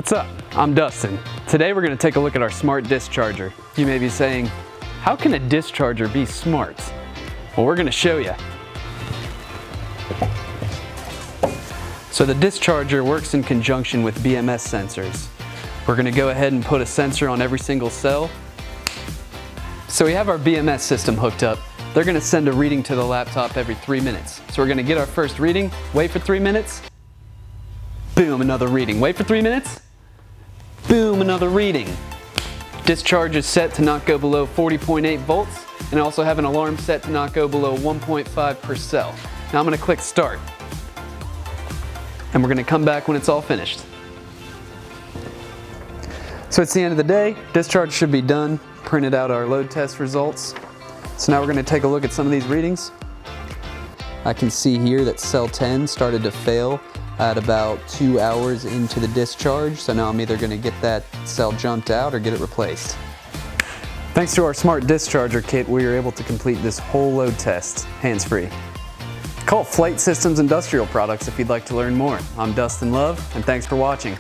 What's up? I'm Dustin. Today we're going to take a look at our Smart Discharger. You may be saying, how can a discharger be smart? Well, we're going to show you. So the discharger works in conjunction with BMS sensors. We're going to go ahead and put a sensor on every single cell. So we have our BMS system hooked up. They're going to send a reading to the laptop every 3 minutes. So we're going to get our first reading, wait for 3 minutes, boom, another reading. Wait for 3 minutes, boom, another reading. Discharge is set to not go below 40.8 volts, and I also have an alarm set to not go below 1.5 per cell. Now I'm going to click start, and we're going to come back when it's all finished. So it's the end of the day. Discharge should be done. Printed out our load test results. So now we're going to take a look at some of these readings. I can see here that cell 10 started to fail at about 2 hours into the discharge. So now I'm either going to get that cell jumped out or get it replaced. Thanks to our Smart Discharger kit, we were able to complete this whole load test hands-free. Call Flight Systems Industrial Products if you'd like to learn more. I'm Dustin Love, and thanks for watching.